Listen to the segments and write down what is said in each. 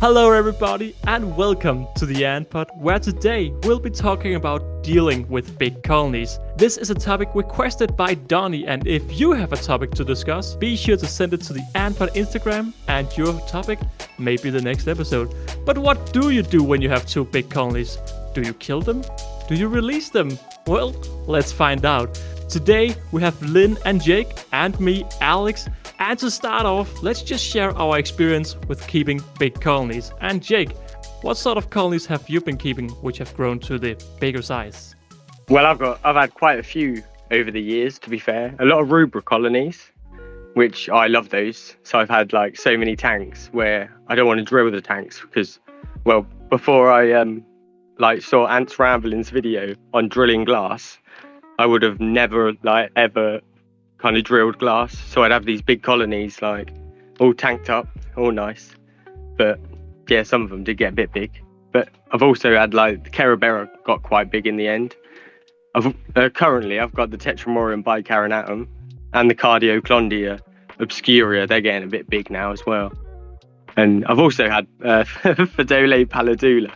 Hello everybody and welcome to the Antpod, where today we'll be talking about dealing with big colonies. This is a topic requested by Donnie, and if you have a topic to discuss, be sure to send it to the Antpod Instagram and your topic may be the next episode. But what do you do when you have two big colonies? Do you kill them? Do you release them? Well, let's find out. Today we have Lynn and Jake and me, Alex. And to start off, let's just share our experience with keeping big colonies. And Jake, what sort of colonies have you been keeping which have grown to the bigger size? Well, I've had quite a few over the years, to be fair. A lot of Rubra colonies, which I love those. So I've had like so many tanks where I don't want to drill the tanks because, well, before I saw Ants Rambling's video on drilling glass, I would have never ever kind of drilled glass. So I'd have these big colonies all tanked up, all nice. But yeah, some of them did get a bit big. But I've also had the Kerabera got quite big in the end. Currently I've got the Tetramorium bicarinatum and the Cardioclondia obscura. They're getting a bit big now as well. And I've also had Fedole palladula.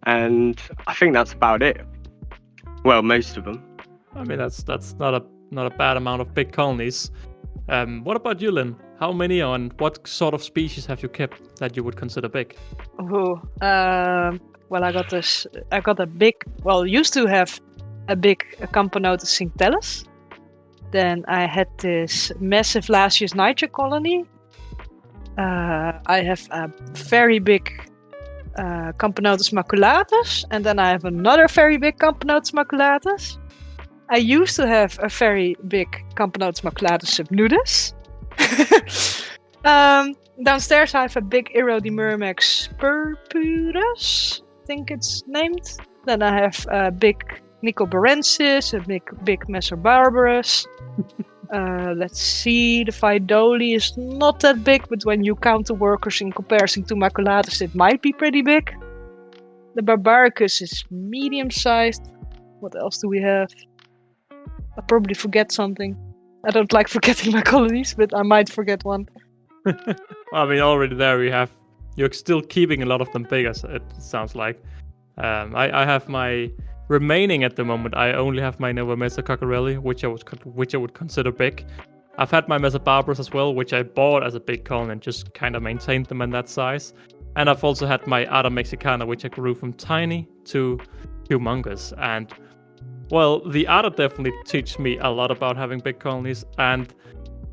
And I think that's about it. Well, most of them. I mean, that's not a bad amount of big colonies. What about you, Lynn? How many and what sort of species have you kept that you would consider big? Well, used to have a big Camponotus cinctellus. Then I had this massive last year's niger colony. I have a very big Camponotus maculatus, and then I have another very big Camponotus maculatus. I used to have a very big Camponotus maculatus subnudus. Downstairs I have a big Irodimyrmex purpurus, I think it's named. Then I have a big Nicobarensis, a big Mesobarbarus. Let's see, the Phaidole is not that big, but when you count the workers in comparison to maculatus, it might be pretty big. The Barbaricus is medium-sized. What else do we have? I'll probably forget something. I don't like forgetting my colonies, but I might forget one. I mean, already there you're still keeping a lot of them big, as it sounds like. I have my remaining at the moment. I only have my Nova Mesa Coccarelli, which I would consider big. I've had my Mesobarbarus as well, which I bought as a big colony and just kind of maintained them in that size. And I've also had my Ada Mexicana, which I grew from tiny to humongous. And well, the Ada definitely teach me a lot about having big colonies, and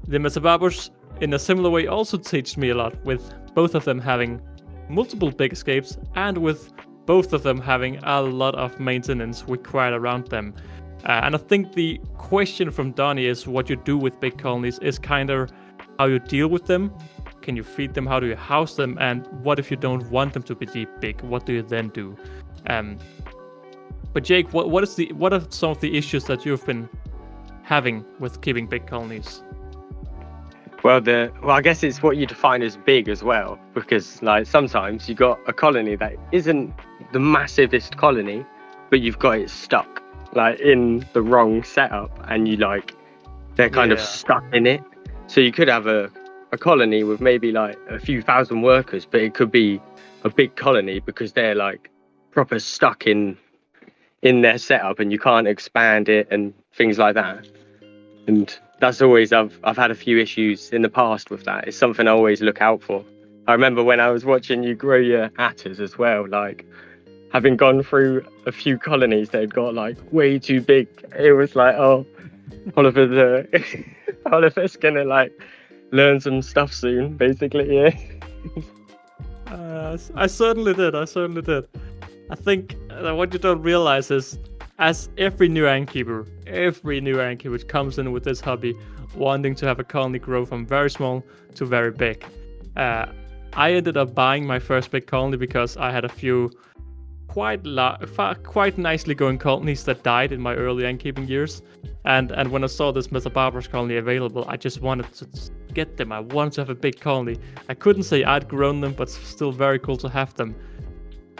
the Mesobarbarus in a similar way also teach me a lot, with both of them having multiple big escapes and with both of them having a lot of maintenance required around them. And I think the question from Donnie is what you do with big colonies is kind of how you deal with them. Can you feed them? How do you house them? And what if you don't want them to be big? What do you then do? But Jake, what are some of the issues that you've been having with keeping big colonies? Well, I guess it's what you define as big as well, because sometimes you got a colony that isn't the massivest colony, but you've got it stuck in the wrong setup, and they're kind of stuck in it. So you could have a colony with maybe a few thousand workers, but it could be a big colony because they're proper stuck in their setup, and you can't expand it and things like that. And that's always, I've had a few issues in the past with that. It's something I always look out for. I remember when I was watching you grow your atters as well, having gone through a few colonies that had got way too big. It was Oliver's gonna learn some stuff soon, basically. Yeah. I certainly did. I think what you don't realize is, as every new innkeeper comes in with this hobby, wanting to have a colony grow from very small to very big. I ended up buying my first big colony because I had a few quite nicely going colonies that died in my early innkeeping years. And when I saw this Mesobarbarus colony available, I just wanted to get them. I wanted to have a big colony. I couldn't say I'd grown them, but still very cool to have them.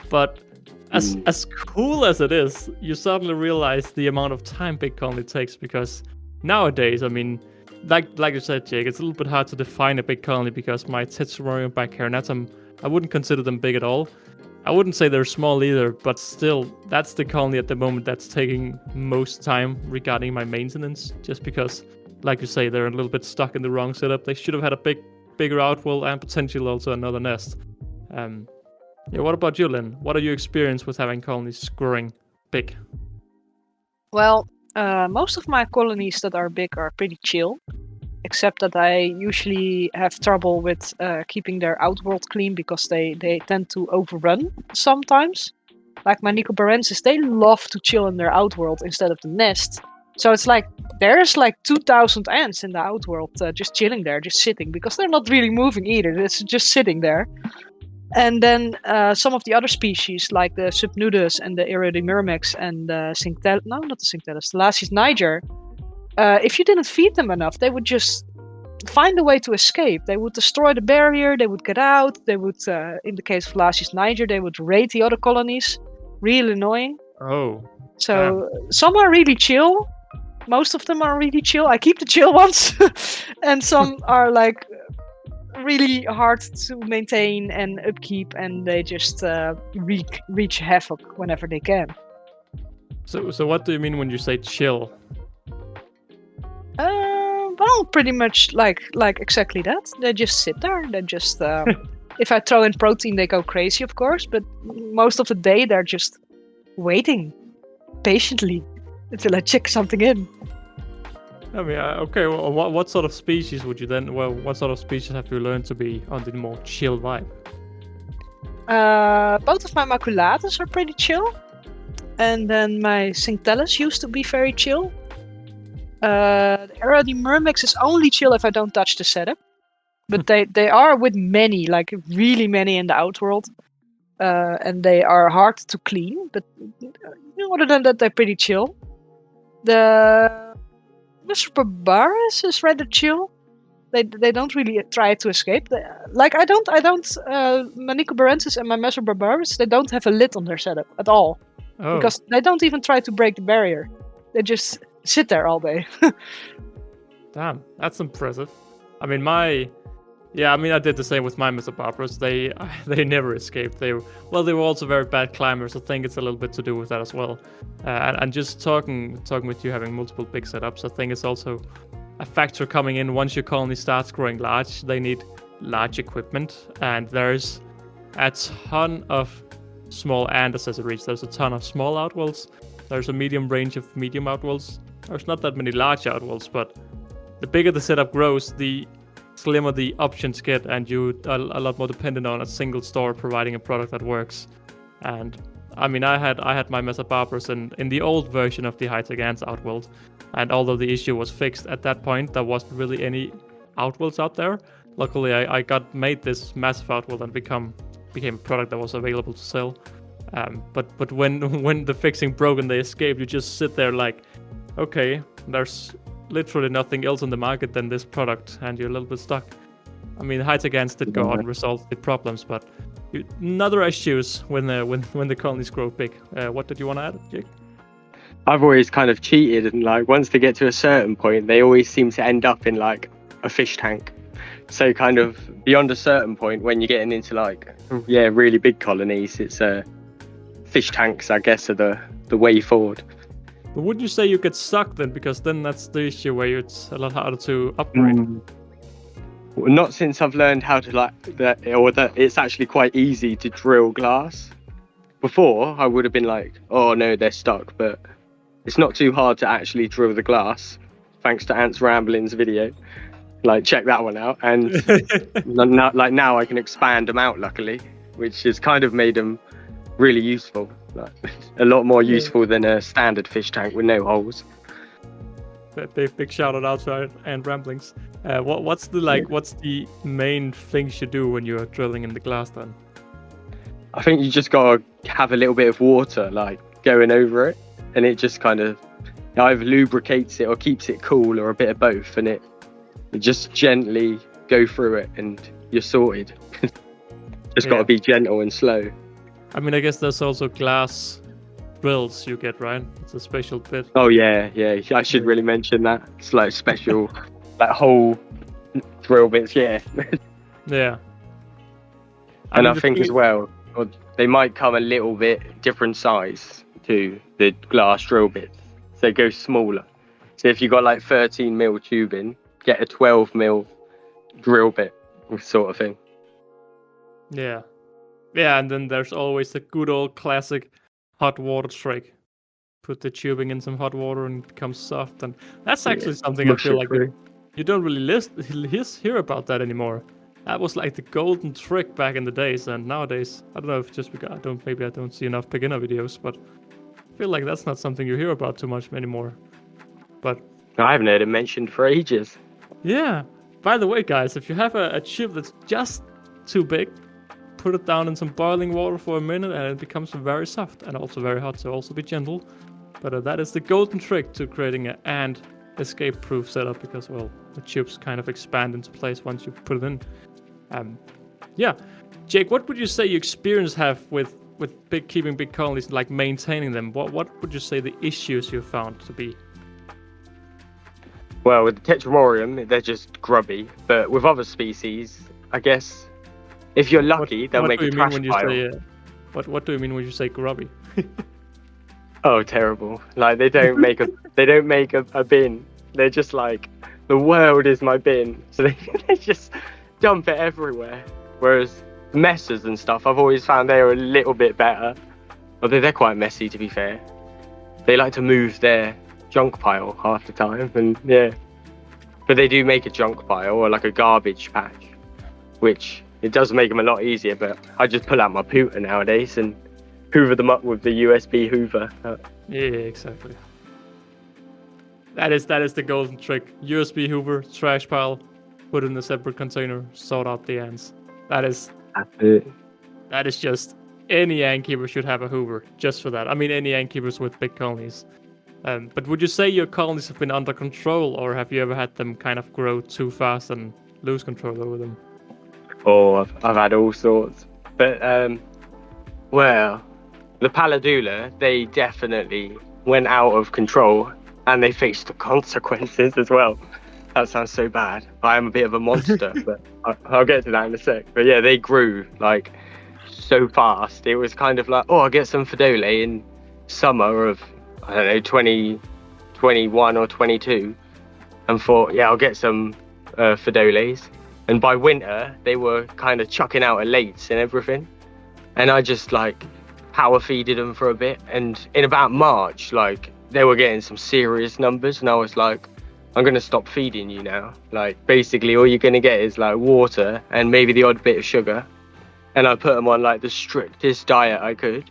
But as cool as it is, you suddenly realize the amount of time big colony takes, because nowadays, I mean, like you said, Jake, it's a little bit hard to define a big colony because my Tetsuroyum bicarinatum, I wouldn't consider them big at all. I wouldn't say they're small either, but still, that's the colony at the moment that's taking most time regarding my maintenance, just because, like you say, they're a little bit stuck in the wrong setup. They should have had a bigger outwall and potentially also another nest. Yeah, what about you, Lynn? What are your experience with having colonies growing big? Well, most of my colonies that are big are pretty chill, except that I usually have trouble with keeping their outworld clean because they tend to overrun sometimes. Like my Nicobarensis, they love to chill in their outworld instead of the nest. So it's like there's like 2,000 ants in the outworld just chilling there, just sitting, because they're not really moving either. It's just sitting there. And then some of the other species, like the Subnudus and the Iriodimyrmex and the Lasius niger, if you didn't feed them enough, they would just find a way to escape. They would destroy the barrier, they would get out, they would, in the case of Lasius niger, they would raid the other colonies. Real annoying. Oh. So some are really chill. Most of them are really chill. I keep the chill ones. And some are like really hard to maintain and upkeep, and they just wreak havoc whenever they can. So what do you mean when you say chill? Well, pretty much like exactly that. They just sit there. They just if I throw in protein, they go crazy, of course. But most of the day, they're just waiting patiently until I check something in. I mean, okay. Well, what sort of species would you then? Well, what sort of species have you learned to be on the more chill vibe? Both of my maculatus are pretty chill, and then my Cinctellus used to be very chill. The Iriodimyrmex is only chill if I don't touch the setup, but they are with many, like really many in the outworld, and they are hard to clean. But other than that, they're pretty chill. The Mesobarbarus is rather chill. They don't really try to escape. My Nicobarensis and my Mesobarbarus, they don't have a lid on their setup at all. Oh. Because they don't even try to break the barrier. They just sit there all day. Damn, that's impressive. I mean, I did the same with my Mesobarbarus. They never escaped. They were also very bad climbers. I think it's a little bit to do with that as well. And just talking with you, having multiple big setups, I think it's also a factor coming in. Once your colony starts growing large, they need large equipment, and there's a ton of small and accessories. There's a ton of small outwalls. There's a medium range of medium outwalls. There's not that many large outwalls, but the bigger the setup grows, the slimmer the options get, and you are a lot more dependent on a single store providing a product that works. And I mean, I had my Mesobarbarus in the old version of the high-tech ants outworld, and although the issue was fixed at that point, there wasn't really any outworlds out there. Luckily, I made this massive outworld and became a product that was available to sell. But when the fixing broke and they escaped, you just sit there like, okay, there's literally nothing else on the market than this product, and you're a little bit stuck. I mean, high-tech ants did go out and resolve the problems, but another issues when the colonies grow big. What did you want to add, Jake? I've always kind of cheated, and like once they get to a certain point, they always seem to end up in like a fish tank. So kind of beyond a certain point, when you're getting into like really big colonies, it's fish tanks, I guess, are the way forward. But wouldn't you say you get stuck then? Because then that's the issue where it's a lot harder to upgrade. Well, not since I've learned how to that it's actually quite easy to drill glass. Before, I would have been like, oh no, they're stuck, but it's not too hard to actually drill the glass, thanks to Ant's Ramblings video. Like, check that one out. And now I can expand them out, luckily, which has kind of made them really useful. Like, a lot more useful than a standard fish tank with no holes. Big shout out to Ant Ramblings. What's the main things you do when you're drilling in the glass then? I think you just gotta have a little bit of water like going over it, and it just kind of either lubricates it or keeps it cool, or a bit of both, and it just gently go through it and you're sorted. Just gotta be gentle and slow. I mean, I guess there's also glass drills you get, right? It's a special bit. Oh yeah, I should really mention that. It's like special like whole drill bits. Yeah. Yeah. And mean, I the think thing as is- well, or they might come a little bit different size to the glass drill bits. So they go smaller. So if you got like 13mm tubing, get a 12mm drill bit sort of thing. Yeah. Yeah, and then there's always the good old classic hot water trick. Put the tubing in some hot water and it becomes soft, and that's actually something I Mush feel it like through. you don't really hear about that anymore. That was like the golden trick back in the days, and nowadays I don't know if just because I don't see enough beginner videos, but I feel like that's not something you hear about too much anymore. But I haven't heard it mentioned for ages. yeah, by the way, guys, if you have a tube that's just too big, put it down in some boiling water for a minute and it becomes very soft and also very hot, so also be gentle. But that is the golden trick to creating an ant escape-proof setup, because, well, the tubes kind of expand into place once you put it in. Yeah. Jake, what would you say your experience have with keeping big colonies and like maintaining them? What would you say the issues you found to be? Well, with the Tetramorium, they're just grubby. But with other species, I guess if you're lucky, they'll make a trash pile. What do you mean when you say grubby? Oh, terrible! Like they don't make a bin. They're just like, the world is my bin. So they just dump it everywhere. Whereas messers and stuff, I've always found they're a little bit better. Although they're quite messy, to be fair. They like to move their junk pile half the time, and yeah. But they do make a junk pile or like a garbage patch, which it does make them a lot easier. But I just pull out my pooter nowadays and hoover them up with the USB hoover. Yeah, exactly. That is the golden trick. USB hoover, trash pile, put in a separate container, sort out the ants. That's it. That is just, any ant keeper should have a hoover just for that. I mean, any ant keepers with big colonies. But would you say your colonies have been under control, or have you ever had them kind of grow too fast and lose control over them? Oh, I've had all sorts. But well, the Paladula, they definitely went out of control, and they faced the consequences as well. That sounds so bad. I am a bit of a monster, but I'll get to that in a sec. But yeah, they grew like so fast. It was kind of like, oh, I'll get some Fidole in summer of, I don't know, 2021 or 22, and thought, yeah, I'll get some Fidoles. And by winter, they were kind of chucking out elates and everything. And I just like power feeded them for a bit. And in about March, like they were getting some serious numbers, and I was like, I'm going to stop feeding you now. Like, basically, all you're going to get is, like, water and maybe the odd bit of sugar. And I put them on, like, the strictest diet I could.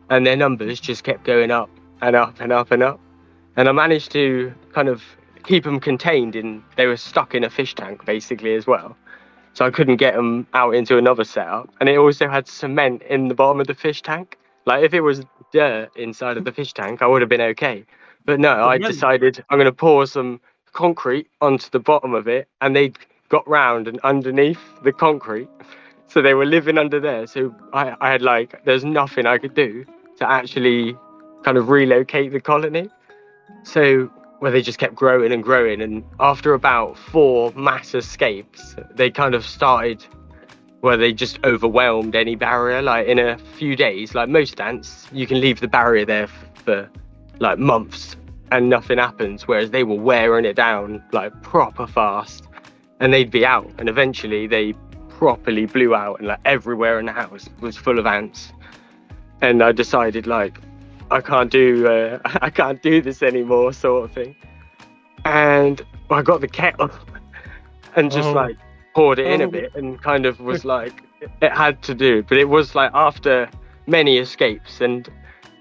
And their numbers just kept going up and up and up and up. And I managed to kind of keep them contained they were stuck in a fish tank, basically, as well. So I couldn't get them out into another setup. And it also had cement in the bottom of the fish tank. Like, if it was dirt inside of the fish tank, I would have been okay. But no, I decided I'm going to pour some concrete onto the bottom of it, and they got round and underneath the concrete. So they were living under there. So I had like, there's nothing I could do to actually kind of relocate the colony. So, well, they just kept growing and growing. And after about 4 mass escapes, they kind of started, well, they just overwhelmed any barrier. Like in a few days, like most ants, you can leave the barrier there for like months and nothing happens, whereas they were wearing it down like proper fast, and they'd be out, and eventually they properly blew out, and like everywhere in the house was full of ants. And I decided, like, I can't do this anymore, sort of thing. And I got the kettle and just like poured it in a bit, and kind of was like, it had to do. But it was like after many escapes, and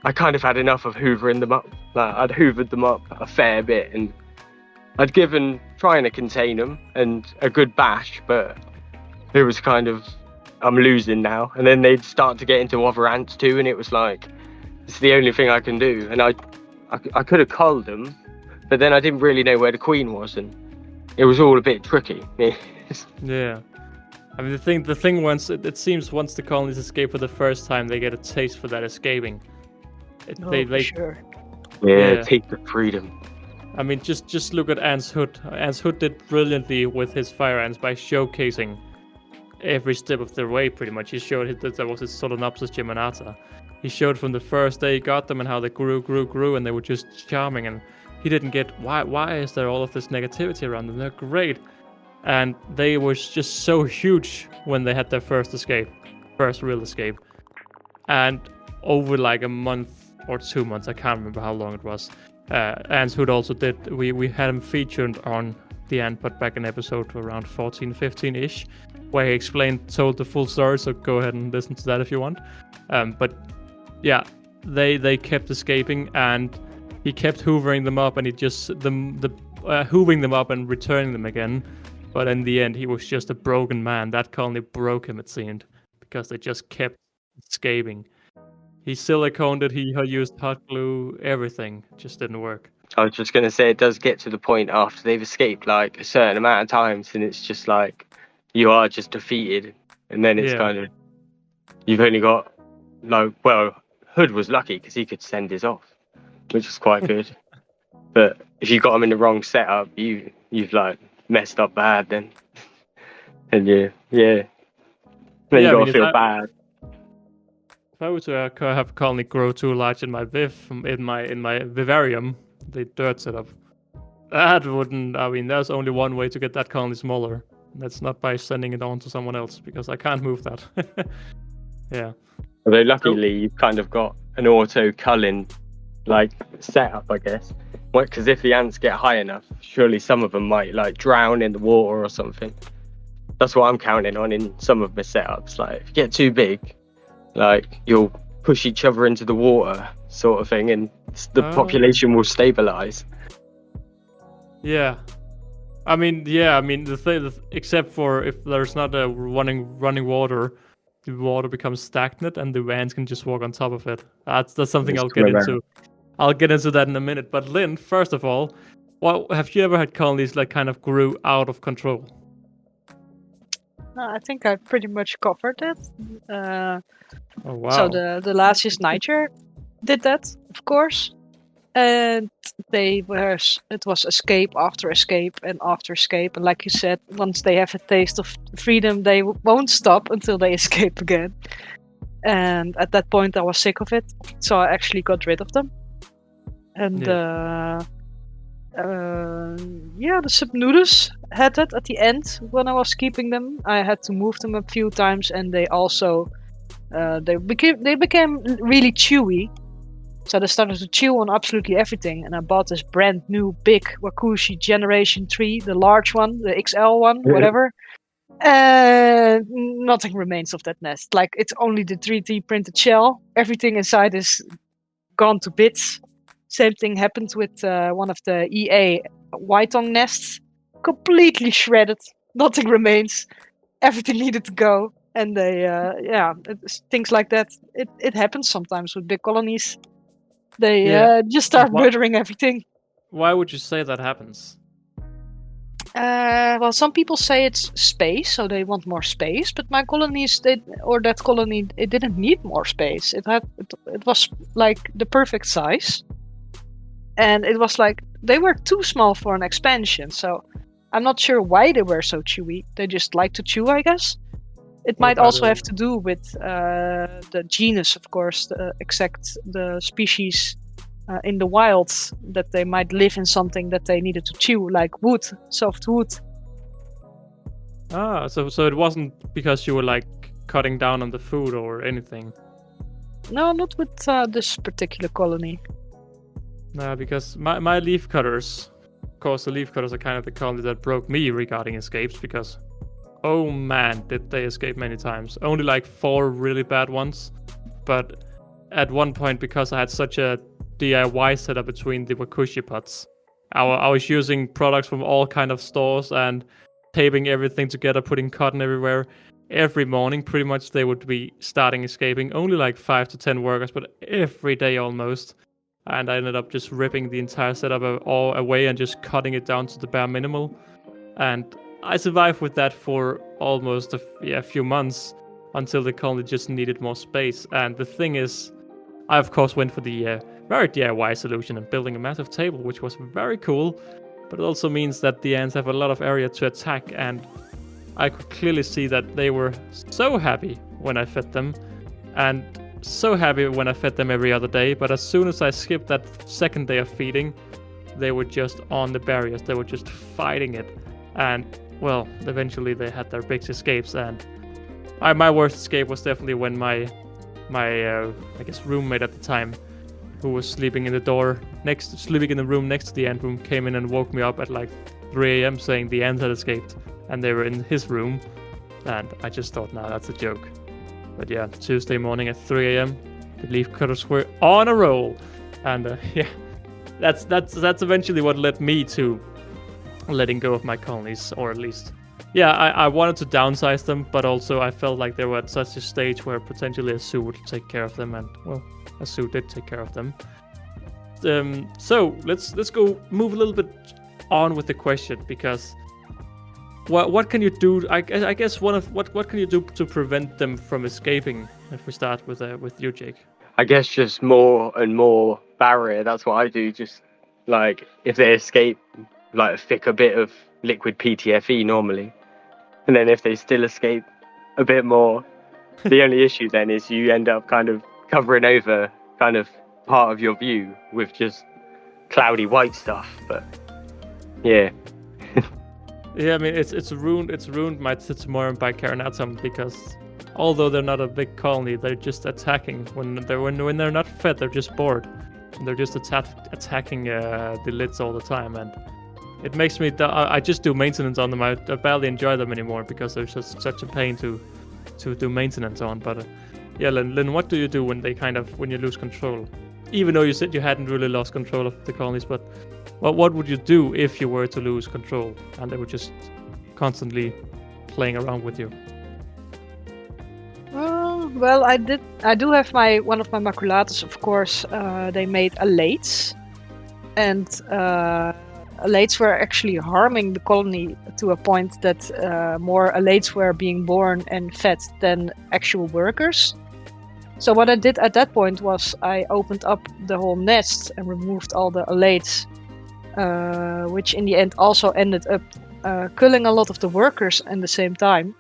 I kind of had enough of hoovering them up. Like, I'd hoovered them up a fair bit, and I'd given trying to contain them and a good bash, but it was kind of, I'm losing now. And then they'd start to get into other ants too, and it was like, it's the only thing I can do. And I could have culled them, but then I didn't really know where the queen was, and it was all a bit tricky. Yeah. I mean, the thing once, it seems once the colonies escape for the first time, they get a taste for that escaping. Sure. Yeah, taste of freedom. I mean, just look at Ants Hood. Ants Hood did brilliantly with his fire ants by showcasing every step of their way, pretty much. He showed that there was his Solenopsis geminata. He showed from the first day he got them and how they grew, and they were just charming. And he didn't get, why is there all of this negativity around them? They're great. And they were just so huge when they had their first real escape. And over like a month or 2 months, I can't remember how long it was, Ants Hood also did, we had him featured on the Antpod back in episode around 14, 15-ish, where he told the full story, so go ahead and listen to that if you want. But yeah, they kept escaping, and he kept hoovering them up, and hoovering them up and returning them again. But in the end, he was just a broken man. That colony broke him, it seemed, because they just kept escaping. He siliconed it, he used hot glue, everything just didn't work. I was just going to say, it does get to the point after they've escaped like a certain amount of times, and it's just like you are just defeated, and then it's kind of, you've only got like, well, Hood was lucky because he could send his off, which was quite good. But if you got him in the wrong setup, you've like messed up bad then. And then you gotta feel bad. If I were to have a colony grow too large in my vivarium, the dirt setup, that wouldn't. I mean, there's only one way to get that colony smaller. That's not by sending it on to someone else, because I can't move that. Yeah. Although luckily you've kind of got an auto culling like setup, I guess. Because if the ants get high enough, surely some of them might like drown in the water or something. That's what I'm counting on in some of my setups. Like if you get too big, like you'll push each other into the water, sort of thing, and the population will stabilize. Yeah. I mean, the thing, except for if there's not a running water, the water becomes stagnant and the ants can just walk on top of it. That's something I'll get into. I'll get into that in a minute. But Lynn, first of all, have you ever had colonies like kind of grew out of control? I think I pretty much covered it. Oh wow! So the last year's Niger did that, of course, and it was escape after escape and after escape, and like you said, once they have a taste of freedom, they won't stop until they escape again. And at that point, I was sick of it, so I actually got rid of them. And the Subnudus had it at the end when I was keeping them. I had to move them a few times, and they also they became really chewy. So they started to chew on absolutely everything. And I bought this brand new big Wakushi Generation 3, the large one, the XL one, whatever. And nothing remains of that nest. Like, it's only the 3D printed shell. Everything inside is gone to bits. Same thing happened with one of the EA Whitong nests. Completely shredded. Nothing remains. Everything needed to go. And they, things like that. It happens sometimes with big colonies. They just start murdering everything. Why would you say that happens? Well, some people say it's space, so they want more space. But my colonies, that colony, it didn't need more space. It was like the perfect size. And it was like, they were too small for an expansion, so I'm not sure why they were so chewy. They just like to chew, I guess. It might also have to do with the genus, of course, the species in the wild, that they might live in something that they needed to chew, like wood, soft wood. So it wasn't because you were like cutting down on the food or anything? No, not with this particular colony. No, because my leaf cutters, of course, the leaf cutters are kind of the colony that broke me regarding escapes, because oh man, did they escape many times. Only like 4 really bad ones. But at one point, because I had such a DIY setup between the Wakushi pots, I was using products from all kind of stores and taping everything together, putting cotton everywhere. Every morning, pretty much, they would be starting escaping. Only like 5 to 10 workers, but every day almost. And I ended up just ripping the entire setup all away and just cutting it down to the bare minimal. And I survived with that for almost a few months, until the colony just needed more space. And the thing is, I of course went for the very DIY solution and building a massive table, which was very cool. But it also means that the ants have a lot of area to attack, and I could clearly see that they were so happy when I fed them, and so happy when I fed them every other day. But as soon as I skipped that second day of feeding, they were just on the barriers. They were just fighting it, and well, eventually they had their big escapes. And my worst escape was definitely when my I guess roommate at the time, who was sleeping in the room next to the ant room, came in and woke me up at like 3 a.m. saying the ants had escaped and they were in his room. And I just thought, nah, that's a joke. But yeah, Tuesday morning at 3 a.m., the leaf cutters were on a roll. And yeah, that's eventually what led me to letting go of my colonies, or at least, yeah, I wanted to downsize them, but also I felt like they were at such a stage where potentially a zoo would take care of them, and well, a zoo did take care of them. So let's go move a little bit on with the question, because what can you do? I guess what can you do to prevent them from escaping? If we start with you, Jake. I guess just more and more barrier. That's what I do. Just like if they escape, like thick a bit of liquid PTFE normally, and then if they still escape, a bit more. The only issue then is you end up kind of covering over kind of part of your view with just cloudy white stuff. But yeah. Yeah, I mean it's ruined my Titsumorium bicarinatum, because although they're not a big colony, they're just attacking when they're not fed. They're just bored, and they're just attacking the lids all the time, and it makes me. I just do maintenance on them. I barely enjoy them anymore because they're just such a pain to do maintenance on. But yeah, Lynn, what do you do when you lose control? Even though you said you hadn't really lost control of the colonies, but what would you do if you were to lose control and they were just constantly playing around with you? Well, I do have one of my maculatus, of course. They made alates, and alates were actually harming the colony to a point that more alates were being born and fed than actual workers. So what I did at that point was I opened up the whole nest and removed all the alates, which in the end also ended up killing a lot of the workers at the same time.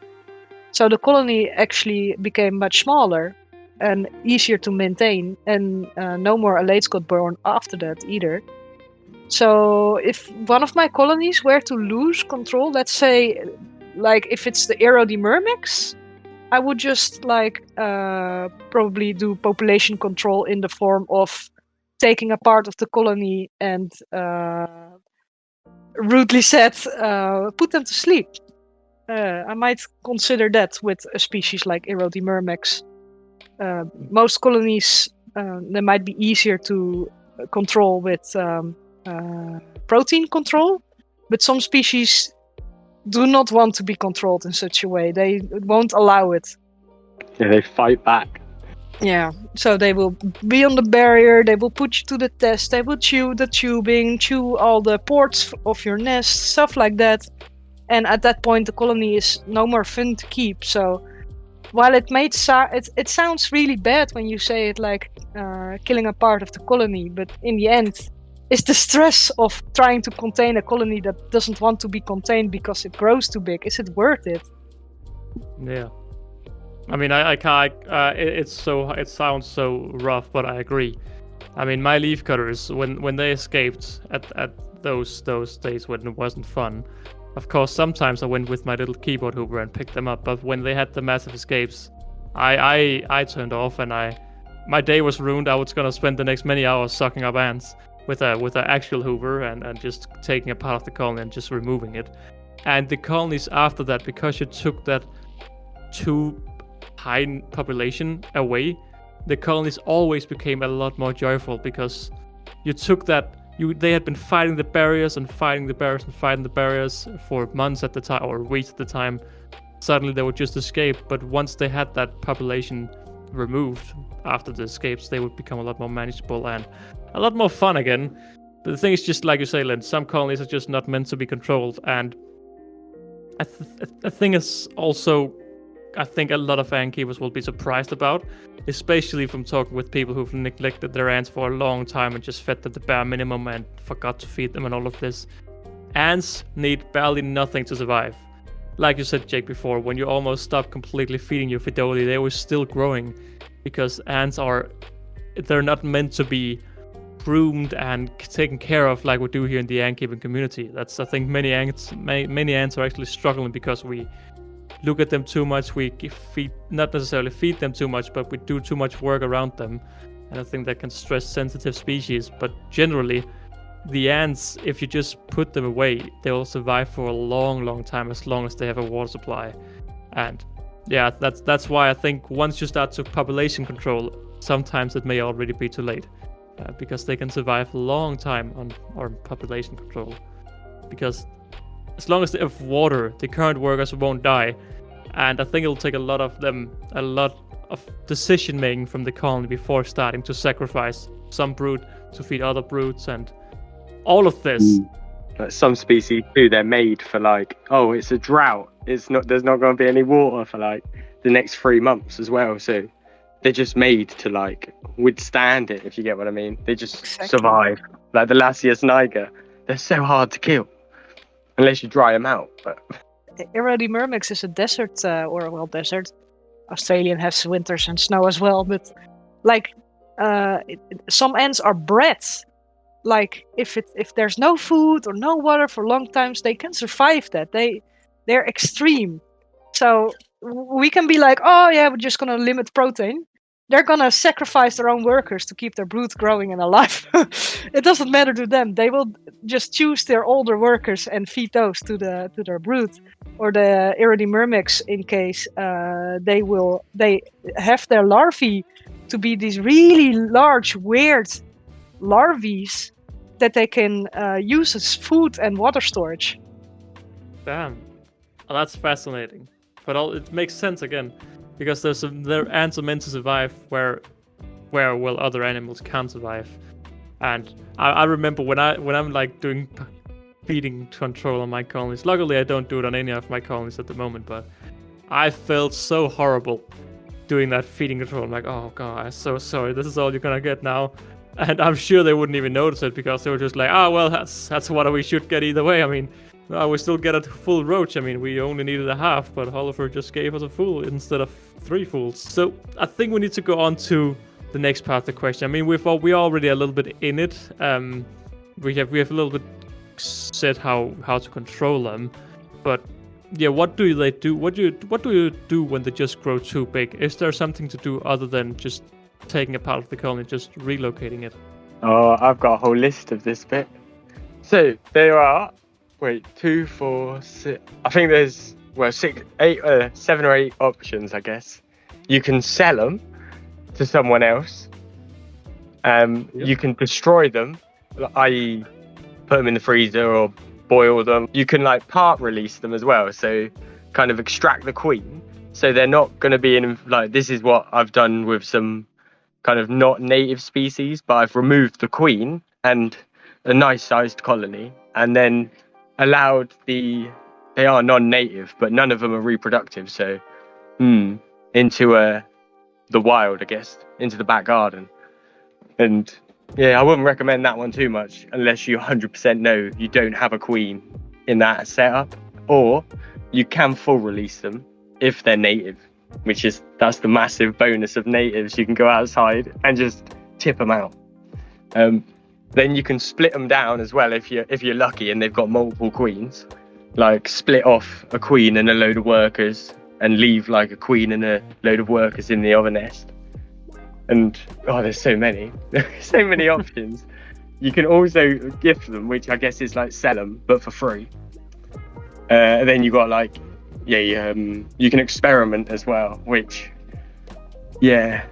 So the colony actually became much smaller and easier to maintain, and no more alates got born after that either. So if one of my colonies were to lose control, let's say, like if it's the Aerodimyrmex, I would just probably do population control in the form of taking a part of the colony and rudely said, put them to sleep. I might consider that with a species like Aerodimyrmex. Most colonies, they might be easier to control with protein control, but some species do not want to be controlled in such a way. They won't allow it. Yeah, they fight back. Yeah, so they will be on the barrier, they will put you to the test, they will chew the tubing, chew all the ports of your nest, stuff like that. And at that point, the colony is no more fun to keep. So while it sounds really bad when you say it like killing a part of the colony, but in the end, it's the stress of trying to contain a colony that doesn't want to be contained because it grows too big. Is it worth it? Yeah. I mean, I can't. It sounds so rough, but I agree. I mean, my leaf cutters, when they escaped at those days when it wasn't fun, of course, sometimes I went with my little keyboard hoover and picked them up. But when they had the massive escapes, I turned off, and my day was ruined. I was gonna spend the next many hours sucking up ants with an actual hoover and just taking a part of the colony and just removing it. And the colonies after that, because you took that too high population away, the colonies always became a lot more joyful, because you took that. They had been fighting the barriers and fighting the barriers and fighting the barriers for months at the time, or weeks at the time. Suddenly they would just escape, but once they had that population removed after the escapes, they would become a lot more manageable and a lot more fun again. But the thing is, just like you say, Lynn, some colonies are just not meant to be controlled, and I think it's also I think a lot of ant keepers will be surprised about, especially from talking with people who've neglected their ants for a long time and just fed them the bare minimum and forgot to feed them and all of this. Ants need barely nothing to survive. Like you said, Jake, before, when you almost stop completely feeding your Fidoli, they were still growing, because ants they're not meant to be groomed and taken care of like we do here in the ant keeping community. I think many ants are actually struggling because we look at them too much. We not necessarily feed them too much, but we do too much work around them, and I think that can stress sensitive species. But generally, the ants, if you just put them away, they will survive for a long time, as long as they have a water supply. And yeah, that's why I think once you start to population control, sometimes it may already be too late, because they can survive a long time on population control. Because as long as they have water, the current workers won't die. And I think it'll take a lot of decision making from the colony before starting to sacrifice some brood to feed other broods and all of this. Like some species too, they're made for like, oh, it's a drought. There's not going to be any water for like the next 3 months as well. So they're just made to like withstand it, if you get what I mean. They just survive. Like the Lasius niger, they're so hard to kill unless you dry them out. But Myrmex is a desert, desert. Australian has winters and snow as well, but like some ants are bred. Like if there's no food or no water for long times, they can survive that. They're extreme. So we can be like, oh yeah, we're just gonna limit protein. They're gonna sacrifice their own workers to keep their brood growing and alive. It doesn't matter to them. They will just choose their older workers and feed those to their brood. Or the Myrmex, in case they have their larvae to be these really large, weird larvae that they can use as food and water storage. Damn, oh, that's fascinating. But it makes sense again, because their ants are meant to survive where other animals can't survive. And I remember when I'm like doing feeding control on my colonies. Luckily, I don't do it on any of my colonies at the moment, but I felt so horrible doing that feeding control. I'm like, oh god, I'm so sorry. This is all you're gonna get now. And I'm sure they wouldn't even notice it, because they were just like, well, that's what we should get either way. I mean, we still get a full roach. I mean, we only needed a half, but Oliver just gave us a full instead of 3 fulls. So I think we need to go on to the next part of the question. I mean, we're already a little bit in it. We have a little bit said how to control them, but yeah, what do they do? What do you do when they just grow too big? Is there something to do other than just taking a part of the colony, just relocating it? Oh, I've got a whole list of this bit. So there are 2, 4, 6. I think there's 7 or 8 options, I guess. You can sell them to someone else. Yep. You can destroy them, i.e. put them in the freezer or boil them. You can like part release them as well, so kind of extract the queen, so they're not going to be in, like, this is what I've done with some kind of not native species, but I've removed the queen and a nice sized colony, and then allowed they are non-native, but none of them are reproductive, so into the wild, I guess, into the back garden. And yeah, I wouldn't recommend that one too much unless you 100% know you don't have a queen in that setup. Or you can full release them if they're native, that's the massive bonus of natives. You can go outside and just tip them out. Then you can split them down as well if you're lucky and they've got multiple queens. Like split off a queen and a load of workers and leave like a queen and a load of workers in the other nest. And there's so many options. You can also gift them, which I guess is like sell them, but for free. And then you got like, you can experiment as well, which, I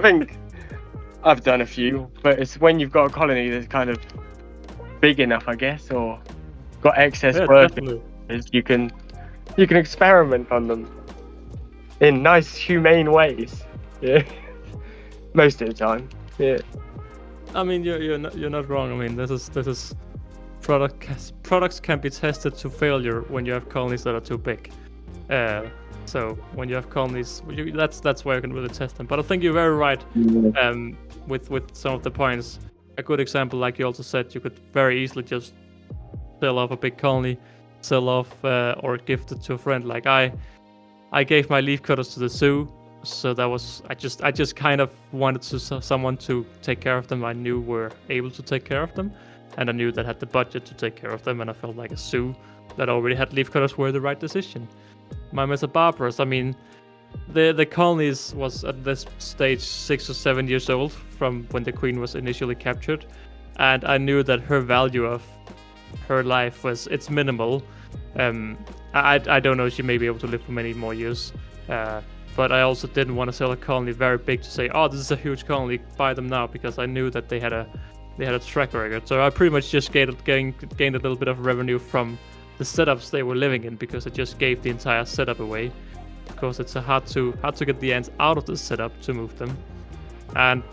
think I've done a few, but it's when you've got a colony that's kind of big enough, I guess, or got excess workers, you can experiment on them in nice, humane ways. Yeah, most of the time. Yeah. I mean, you're not wrong. I mean, this is products can be tested to failure when you have colonies that are too big. So when you have colonies, that's where you can really test them. But I think you're very right with some of the points. A good example, like you also said, you could very easily just sell off a big colony, sell off or gift it to a friend. Like I gave my leaf cutters to the zoo, so that was I just kind of wanted someone to take care of them. I knew were able to take care of them, and I knew that had the budget to take care of them, and I felt like a zoo that already had leaf cutters were the right decision. My Mesobarbarus, I mean, the colonies was at this stage 6 or 7 years old from when the queen was initially captured, and I knew that her value of her life it's minimal. I don't know, she may be able to live for many more years, but I also didn't want to sell a colony very big to say, oh, this is a huge colony, buy them now, because I knew that they had a track record. So I pretty much just gained a little bit of revenue from the setups they were living in, because I just gave the entire setup away, because it's hard to get the ants out of the setup to move them. And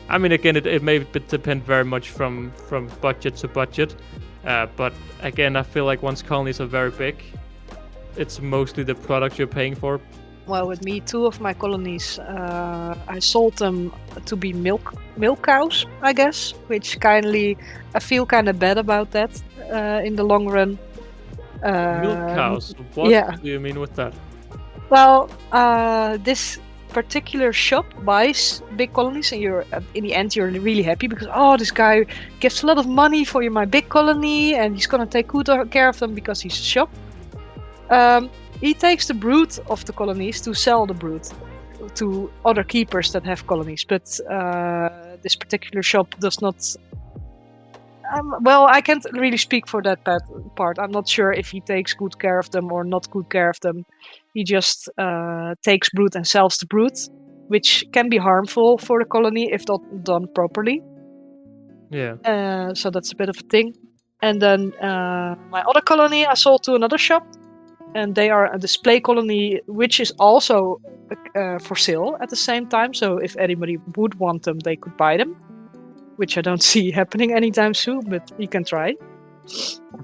I mean, again, it may depend very much from budget to budget, but again, I feel like once colonies are very big, it's mostly the product you're paying for. Well, with me, 2 of my colonies, I sold them to be milk cows, I guess, which I feel kind of bad about that in the long run. Milk cows? What do you mean with that? Well, this particular shop buys big colonies, and in the end you're really happy because this guy gives a lot of money for my big colony, and he's gonna take good care of them because he's a shop. He takes the brood of the colonies to sell the brood to other keepers that have colonies, but this particular shop does not. Well, I can't really speak for that part. I'm not sure if he takes good care of them or not good care of them. He just takes brood and sells the brood, which can be harmful for the colony if not done properly. Yeah. So that's a bit of a thing. And then my other colony I sold to another shop, and they are a display colony, which is also for sale at the same time. So if anybody would want them, they could buy them, which I don't see happening anytime soon, but you can try.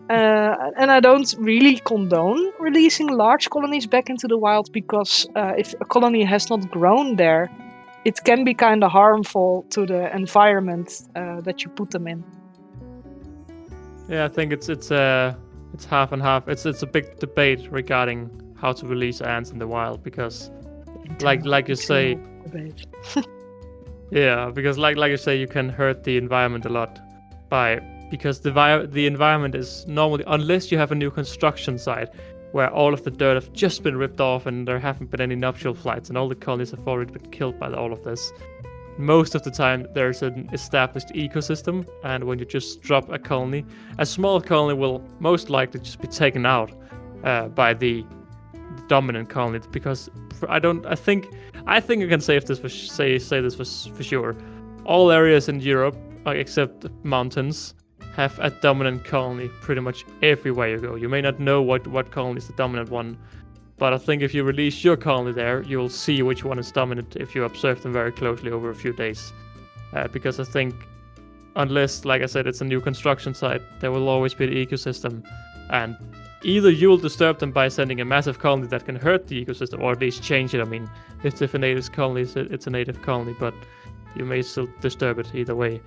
And I don't really condone releasing large colonies back into the wild, because if a colony has not grown there, it can be kind of harmful to the environment that you put them in. Yeah, I think it's half and half. It's a big debate regarding how to release ants in the wild, because like you say. Yeah, because like you say, you can hurt the environment a lot because the environment is normally, unless you have a new construction site where all of the dirt have just been ripped off and there haven't been any nuptial flights and all the colonies have already been killed by all of this. Most of the time there's an established ecosystem, and when you just drop a colony, a small colony will most likely just be taken out by the dominant colony, because I think I can say this for sure. All areas in Europe, except mountains, have a dominant colony pretty much everywhere you go. You may not know what colony is the dominant one, but I think if you release your colony there, you'll see which one is dominant if you observe them very closely over a few days. Because I think, unless, like I said, it's a new construction site, there will always be the ecosystem, and either you will disturb them by sending a massive colony that can hurt the ecosystem, or at least change it. I mean, if it's a native colony, it's a native colony, but you may still disturb it either way.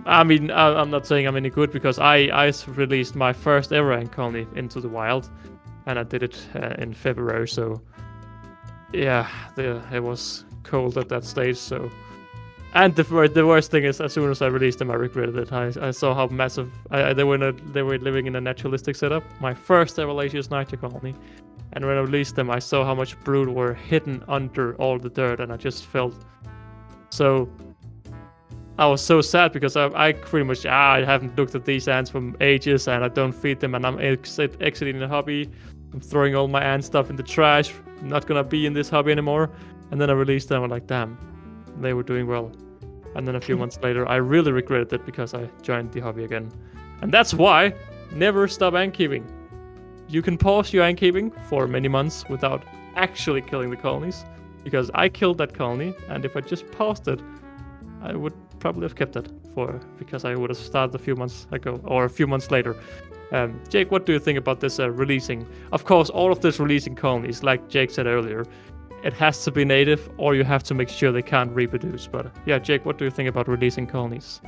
I mean, I'm not saying I'm any good, because I released my first ever ant colony into the wild, and I did it in February, so yeah, it was cold at that stage, so. And the worst thing is, as soon as I released them, I regretted it. I saw how massive they were living in a naturalistic setup. My first ever Lasius niger colony, and when I released them, I saw how much brood were hidden under all the dirt, and I just felt so. I was so sad, because I pretty much I haven't looked at these ants for ages, and I don't feed them, and I'm exiting the hobby. I'm throwing all my ant stuff in the trash. I'm not gonna be in this hobby anymore. And then I released them. I'm like, damn, they were doing well. And then a few months later, I really regretted it, because I joined the hobby again. And that's why never stop ant keeping. You can pause your ant keeping for many months without actually killing the colonies, because I killed that colony, and if I just paused it, I would probably have kept it because I would have started a few months ago or a few months later. Jake, what do you think about this releasing? Of course, all of this releasing colonies, like Jake said earlier, it has to be native, or you have to make sure they can't reproduce. But yeah, Jake, what do you think about releasing colonies?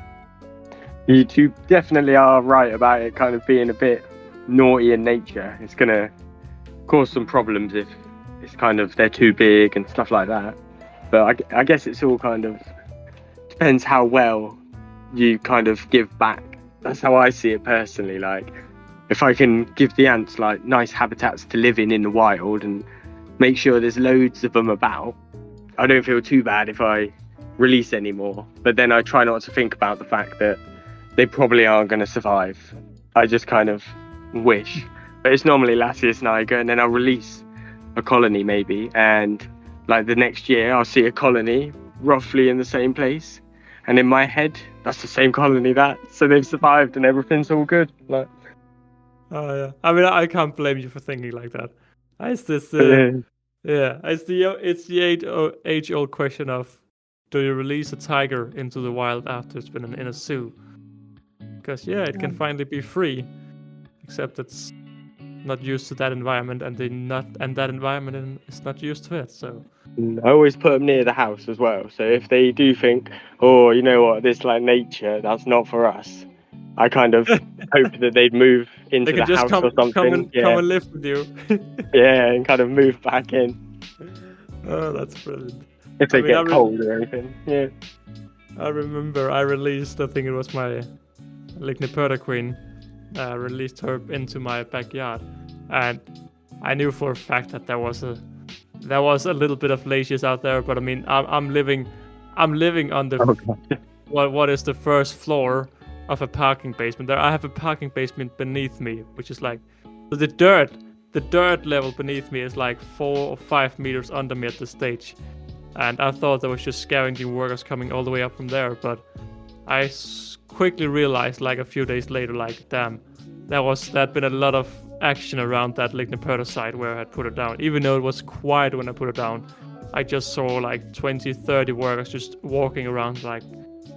You two definitely are right about it kind of being a bit naughty in nature. It's going to cause some problems if it's kind of they're too big and stuff like that. But I guess it's all kind of depends how well you kind of give back. That's how I see it personally. Like, if I can give the ants like nice habitats to live in the wild and make sure there's loads of them about, I don't feel too bad if I release any more. But then I try not to think about the fact that they probably aren't going to survive. I just kind of wish. But it's normally Latius and Niger, and then I'll release a colony maybe, and like the next year I'll see a colony roughly in the same place, and in my head that's the same colony so they've survived and everything's all good. Like, oh yeah, I mean, I can't blame you for thinking like that. It's this yeah, it's the age-old question of, do you release a tiger into the wild after it's been in a zoo? Because yeah, it can finally be free, except it's not used to that environment, and that environment is not used to it. So I always put them near the house as well. So if they do think, oh, you know what, this like nature, that's not for us, I kind of hope that they'd move into the house or something. Come and live with you. Yeah, and kind of move back in. Oh, that's brilliant. If they get cold or anything. Yeah. I remember I released, I think it was my Ligniperta queen. Released her into my backyard, and I knew for a fact that there was a little bit of Latius out there. But I mean, I'm living on the what is the first floor of a parking basement. There I have a parking basement beneath me, which is like the dirt level beneath me is like 4 or 5 meters under me at the stage, and I thought there was just scavenging workers coming all the way up from there, but I quickly realized, like a few days later, like, damn, there'd been a lot of action around that Ligniperta site where I had put it down. Even though it was quiet when I put it down, I just saw like 20, 30 workers just walking around, like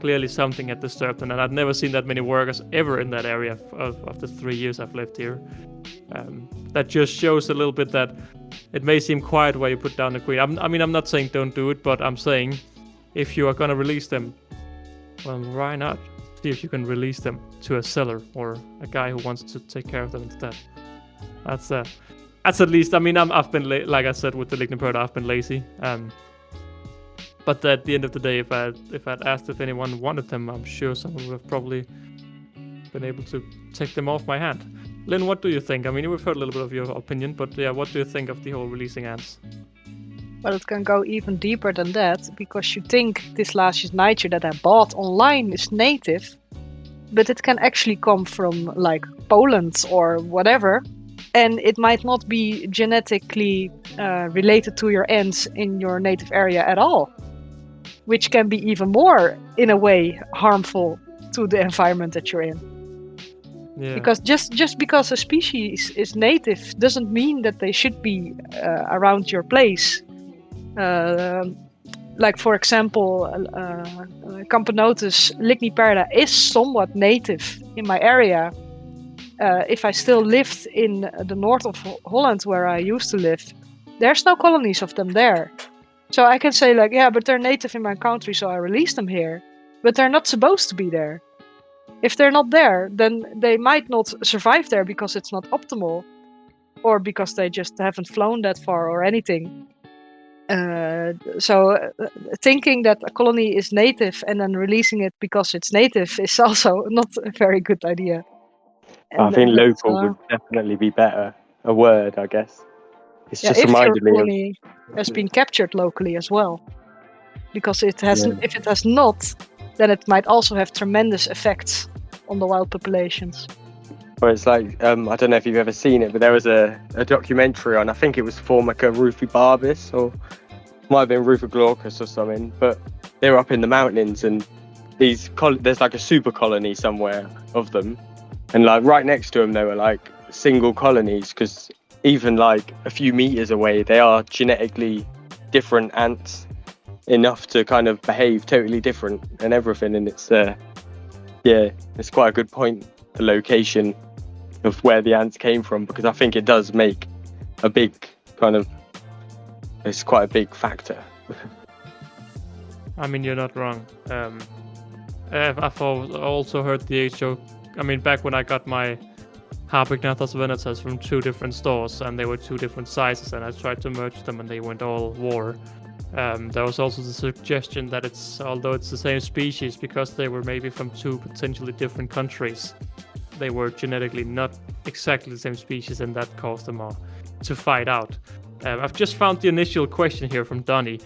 clearly something had disturbed them. And I'd never seen that many workers ever in that area of the 3 years I've lived here. That just shows a little bit that it may seem quiet where you put down the queen. I'm not saying don't do it, but I'm saying if you are going to release them, well, why not? See if you can release them to a seller or a guy who wants to take care of them instead. That's at least. I mean, I've been like I said with the Ligniperta, I've been lazy. But at the end of the day, if I'd asked if anyone wanted them, I'm sure someone would have probably been able to take them off my hand. Lynn, what do you think? I mean, we've heard a little bit of your opinion, but yeah, what do you think of the whole releasing ants? Well, it can go even deeper than that, because you think this Latius niger that I bought online is native, but it can actually come from like Poland or whatever, and it might not be genetically related to your ants in your native area at all, which can be even more, in a way, harmful to the environment that you're in. Yeah. Because just because a species is native doesn't mean that they should be around your place. Like, for example, Camponotus ligniperta is somewhat native in my area. If I still lived in the north of Holland, where I used to live, there's no colonies of them there. So I can say, like, yeah, but they're native in my country, so I release them here. But they're not supposed to be there. If they're not there, then they might not survive there because it's not optimal, or because they just haven't flown that far or anything. So thinking that a colony is native and then releasing it because it's native is also not a very good idea. And I think local would definitely be better. A word, I guess. It's just reminded me of... If your colony has been captured locally as well. Because it has, if it has not, then it might also have tremendous effects on the wild populations. Well, it's like, I don't know if you've ever seen it, but there was a documentary on, I think it was Formica rufibarbis, or might have been Rufiglaurus or something, but they were up in the mountains, and there's like a super colony somewhere of them, and like right next to them they were like single colonies, because even like a few meters away they are genetically different ants enough to kind of behave totally different and everything, and it's it's quite a good point, the location of where the ants came from, because I think it does make a big it's quite a big factor. I mean, you're not wrong. I've also heard the age joke. I mean, back when I got my Harpignathus venatus from 2 different stores, and they were 2 different sizes, and I tried to merge them, and they went all war. There was also the suggestion that although it's the same species, because they were maybe from 2 potentially different countries, they were genetically not exactly the same species, and that caused them to fight out. I've just found the initial question here from Donnie.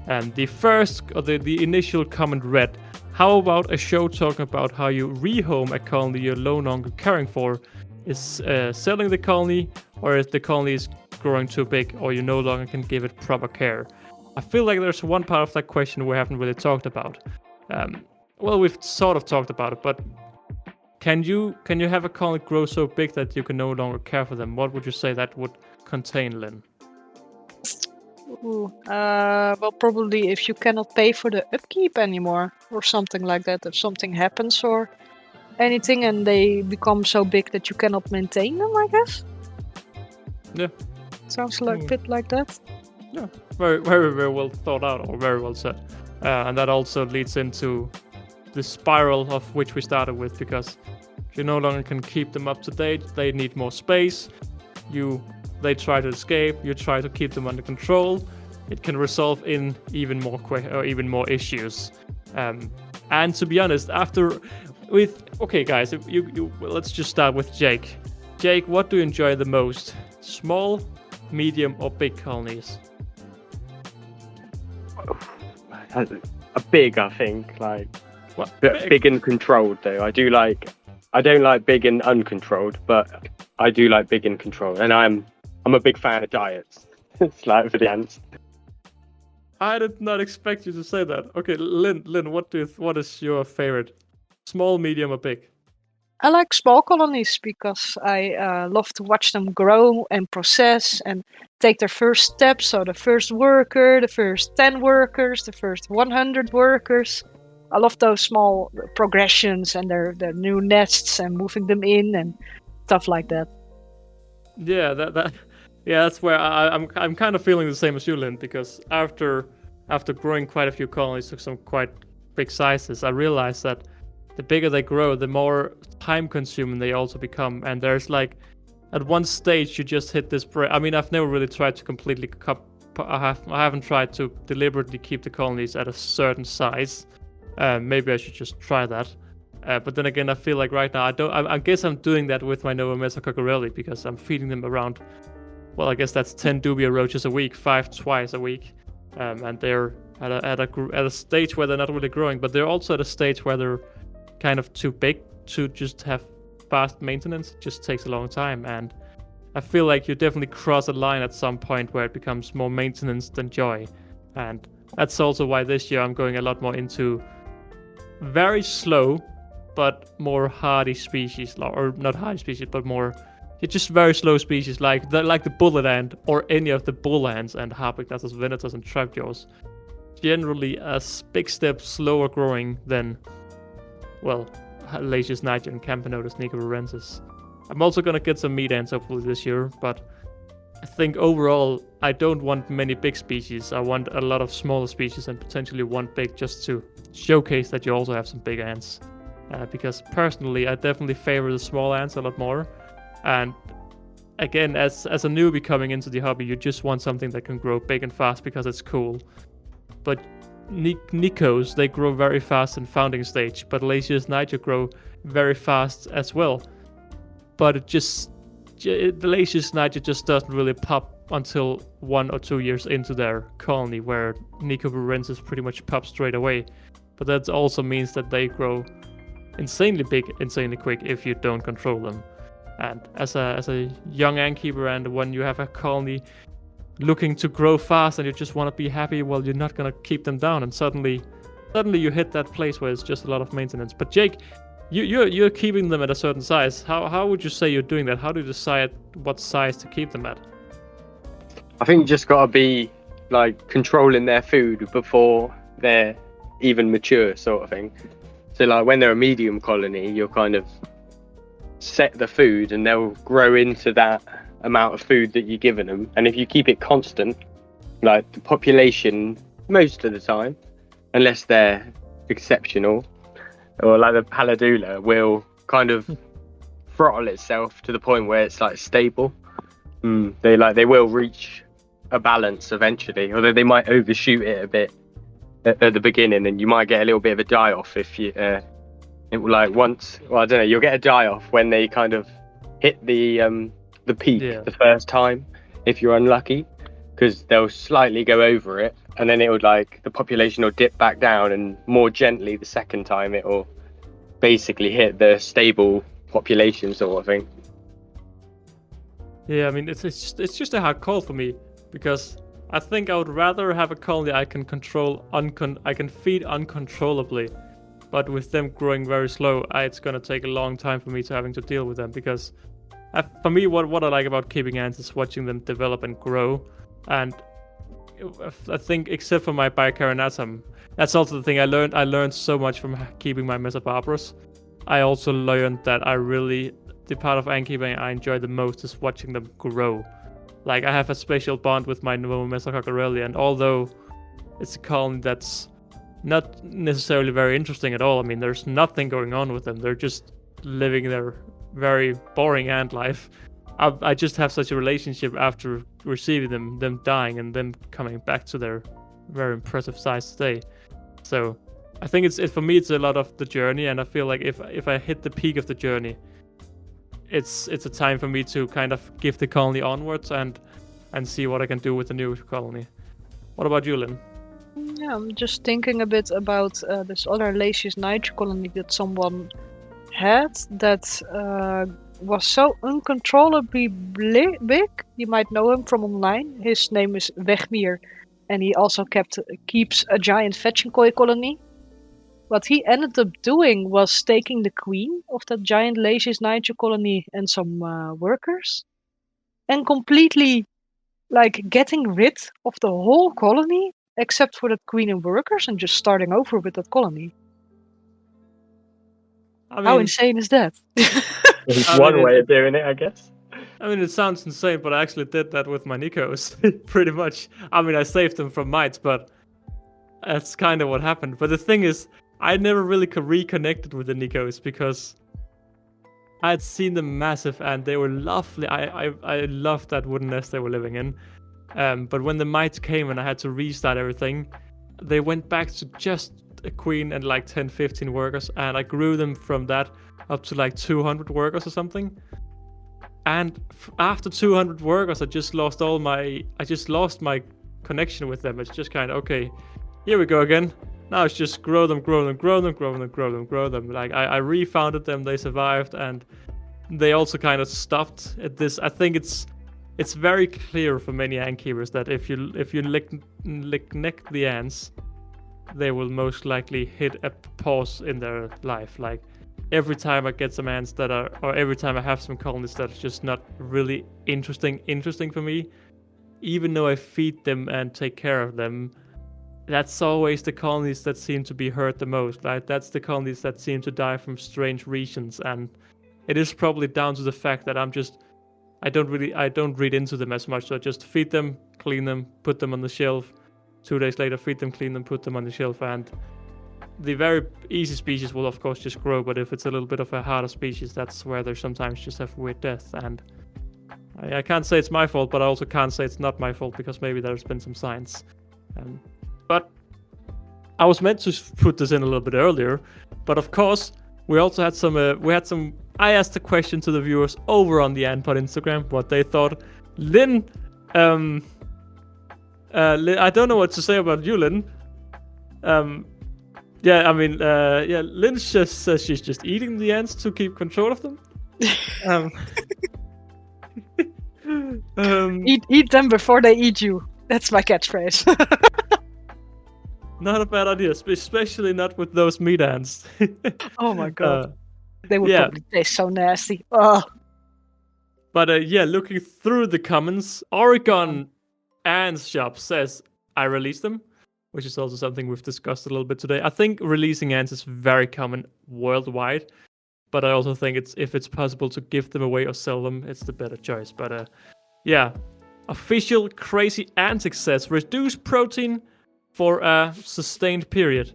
The initial comment read, how about a show talking about how you rehome a colony you're no longer caring for? Is selling the colony, or if the colony is growing too big, or you no longer can give it proper care? I feel like there's one part of that question we haven't really talked about. Well, we've sort of talked about it, but can you have a colony grow so big that you can no longer care for them? What would you say that would contain, Lynn? Well, probably if you cannot pay for the upkeep anymore, or something like that. If something happens or anything, and they become so big that you cannot maintain them, I guess. Yeah. Sounds like a bit like that. Yeah, very, very, very well thought out, or very well said. And that also leads into the spiral of which we started with, because you no longer can keep them up to date. They need more space. They try to escape. You try to keep them under control. It can result in even more issues. And to be honest, okay, guys, let's just start with Jake. Jake, what do you enjoy the most? Small, medium, or big colonies? A big, I think. Like, what? Big and controlled, though. I don't like big and uncontrolled, but I do like big and controlled, and I'm a big fan of diets. It's like for the ants. I did not expect you to say that. Okay, Lynn, what is your favorite? Small, medium, or big? I like small colonies because I love to watch them grow and process and take their first steps. So the first worker, the first 10 workers, the first 100 workers. I love those small progressions and their new nests and moving them in and stuff like that. Yeah, that's where I'm kind of feeling the same as you, Lynn, because after growing quite a few colonies to some quite big sizes, I realized that the bigger they grow, the more time-consuming they also become. And there's like, at one stage, you just hit this break. I mean, I've never really tried to completely I haven't tried to deliberately keep the colonies at a certain size. Maybe I should just try that. But then again, I feel like right now I guess I'm doing that with my Nova Mesa Cockerelli, because I'm feeding them around. Well, I guess that's 10 dubia roaches a week, 5 twice a week, and they're at a stage where they're not really growing, but they're also at a stage where they're kind of too big to just have fast maintenance. It just takes a long time, and I feel like you definitely cross a line at some point where it becomes more maintenance than joy, and that's also why this year I'm going a lot more into very slow but more hardy species, or not hardy species, but more just very slow species like the bullet ant or any of the bull ants and Harpignathus venatus and trapjaws. Generally a big step slower growing than, well, Lasius niger and Camponotus nicobarensis. I'm also gonna get some meat ants hopefully this year, but I think overall I don't want many big species. I want a lot of smaller species and potentially one big, just to showcase that you also have some big ants. Because personally, I definitely favor the small ants a lot more. And again, as a newbie coming into the hobby, you just want something that can grow big and fast because it's cool. But Nikos, they grow very fast in founding stage, but Lasius niger grow very fast as well. But the Lasius niger just doesn't really pop until 1 or 2 years into their colony, where nicobarensis pretty much pops straight away. But that also means that they grow insanely big, insanely quick if you don't control them. And as a young ant keeper, and when you have a colony looking to grow fast and you just want to be happy, well, you're not gonna keep them down, and suddenly you hit that place where it's just a lot of maintenance. But Jake, you're keeping them at a certain size. How would you say you're doing that? How do you decide what size to keep them at? I think you just gotta be like controlling their food before they're even mature, sort of thing. So like when they're a medium colony, you're kind of set the food and they'll grow into that amount of food that you're giving them. And if you keep it constant, like the population most of the time, unless they're exceptional, or like the paladula will kind of throttle itself to the point where it's like stable. They will reach a balance eventually, although they might overshoot it a bit at the beginning, and you might get a little bit of a die off if you it will like once. Well, I don't know. You'll get a die off when they kind of hit the peak the first time, if you're unlucky, because they'll slightly go over it, and then it would like the population will dip back down, and more gently the second time it will basically hit the stable population sort of thing. Yeah, I mean it's just a hard call for me, because I think I would rather have a colony I can control I can feed uncontrollably, but with them growing very slow, it's gonna take a long time for me to having to deal with them, because for me what I like about keeping ants is watching them develop and grow. And I think except for my bicarinatum, that's also the thing I learned so much from keeping my Mesobarbarus. I also learned that the part of ant keeping I enjoy the most is watching them grow. Like, I have a special bond with my Novomessococcorelli, and although it's a colony that's not necessarily very interesting at all, I mean, there's nothing going on with them. They're just living their very boring ant life. I just have such a relationship after receiving them dying and them coming back to their very impressive size today. So I think for me it's a lot of the journey, and I feel like if I hit the peak of the journey, it's a time for me to kind of give the colony onwards and see what I can do with the new colony. What about you, Lynn? Yeah, I'm just thinking a bit about this other Lasius niger colony that someone had that was so uncontrollably big. You might know him from online. His name is Wegmier, and he also keeps a giant fetching koi colony. What he ended up doing was taking the queen of that giant Lasius niger colony and some workers, and completely like getting rid of the whole colony except for the queen and workers, and just starting over with that colony. I mean, how insane is that? It's one way of doing it, I guess. I mean, it sounds insane, but I actually did that with my Nikos, pretty much. I mean, I saved them from mites, but that's kind of what happened. But the thing is, I never really reconnected with the Nikos, because I had seen them massive and they were lovely. I loved that wooden nest they were living in. But when the mites came and I had to restart everything, they went back to just a queen and like 10-15 workers, and I grew them from that up to like 200 workers or something. And after 200 workers, I just lost my connection with them. It's just kind of, okay, here we go again. Now it's just grow them. Like, I refounded them, they survived, and they also kind of stopped at this. I think it's very clear for many ant keepers that if you neglect the ants, they will most likely hit a pause in their life. Like, every time I get some ants or every time I have some colonies that are just not really interesting for me, even though I feed them and take care of them, that's always the colonies that seem to be hurt the most. Like, that's the colonies that seem to die from strange regions, and it is probably down to the fact that I don't read into them as much. So I just feed them, clean them, put them on the shelf. 2 days later, feed them, clean them, put them on the shelf, and the very easy species will of course just grow. But if it's a little bit of a harder species, that's where they sometimes just have weird death. And I can't say it's my fault, but I also can't say it's not my fault, because maybe there's been some signs. But I was meant to put this in a little bit earlier, but of course we also had some. I asked a question to the viewers over on the Antpod Instagram what they thought. Lynn, I don't know what to say about you, Lynn. Lynn just says she's just eating the ants to keep control of them. Eat them before they eat you. That's my catchphrase. Not a bad idea, especially not with those meat ants. Oh my god. They would probably taste so nasty. Oh. But looking through the comments, Oregon Ants Shop says, I released them, which is also something we've discussed a little bit today. I think releasing ants is very common worldwide. but I also think if it's possible to give them away or sell them, it's the better choice. But yeah, official crazy antic says reduce protein for a sustained period,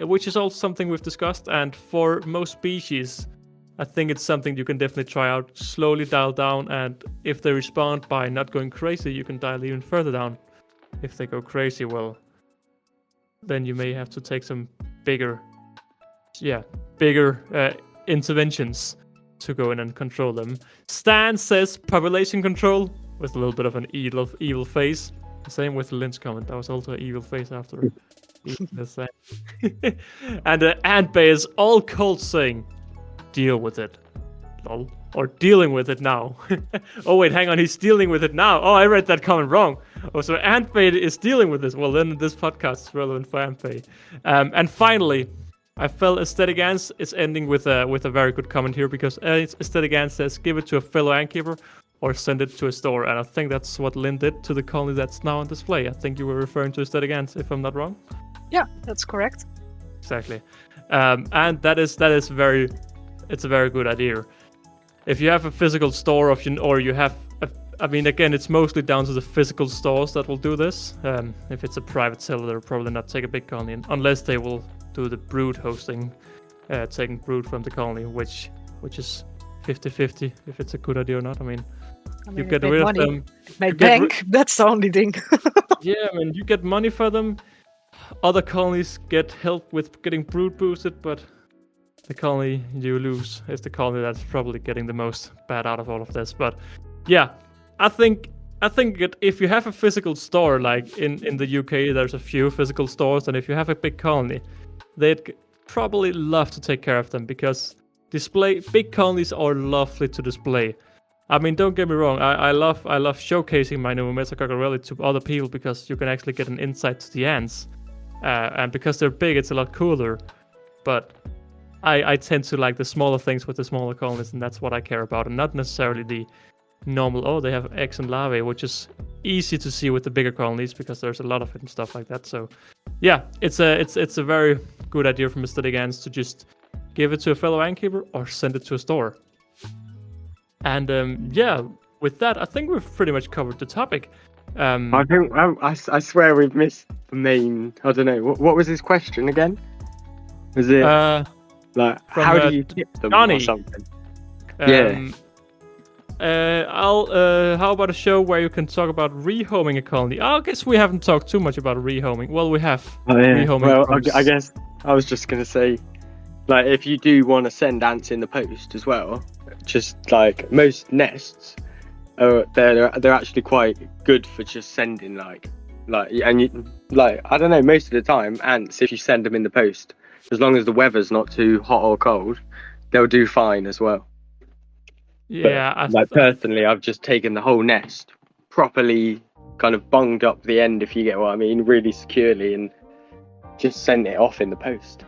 which is also something we've discussed. And for most species, I think it's something you can definitely try out. Slowly dial down, and if they respond by not going crazy, you can dial even further down. If they go crazy, well, then you may have to take some bigger interventions to go in and control them. Stan says population control with a little bit of an evil face. Same with the Lynch comment. That was also an evil face after the same. And Ant Bay is all cold saying, deal with it. Lol. Or dealing with it now. Oh wait, hang on, he's dealing with it now. Oh, I read that comment wrong. Oh, so Ant Bay is dealing with this. Well, then this podcast is relevant for Ant Bay. And finally, I felt Aesthetic Ants is ending with a very good comment here, because Aesthetic Ants says give it to a fellow ant keeper or send it to a store, and I think that's what Lynn did to the colony that's now on display. I think you were referring to Aesthetic Ants, if I'm not wrong. Yeah, that's correct. Exactly, and it's a very good idea. If you have a physical store or you have, I mean, again, it's mostly down to the physical stores that will do this. If it's a private seller, they'll probably not take a big colony unless they will do the brood hosting, taking brood from the colony, which is 50-50 if it's a good idea or not. I mean you get rid of them. Make bank. That's the only thing. Yeah, I mean, you get money for them. Other colonies get help with getting brood boosted, but the colony you lose is the colony that's probably getting the most bad out of all of this. But yeah, I think that if you have a physical store, like in the UK, there's a few physical stores, and if you have a big colony, they'd probably love to take care of them, because big colonies are lovely to display. I mean, don't get me wrong, I love showcasing my Novomessa cockerelli to other people, because you can actually get an insight to the ants, and because they're big, it's a lot cooler. But I tend to like the smaller things with the smaller colonies, and that's what I care about, and not necessarily the normal, they have eggs and larvae, which is easy to see with the bigger colonies because there's a lot of it and stuff like that. So yeah, it's a very good idea from Aesthetic Ants to just give it to a fellow ant keeper or send it to a store. And yeah, with that, I think we've pretty much covered the topic. I swear we've missed the main. I don't know. What was his question again? Was it like how do you tip them Johnny, or something? How about a show where you can talk about rehoming a colony? I guess we haven't talked too much about rehoming. Well, we have. Rehoming. Well, I guess I was just gonna say, like, if you do want to send ants in the post as well, just like most nests, they're actually quite good for just sending and you like, I don't know, most of the time ants, if you send them in the post, as long as the weather's not too hot or cold, they'll do fine as well. Yeah, but, personally, I've just taken the whole nest, properly kind of bunged up the end, if you get what I mean, really securely, and just sent it off in the post.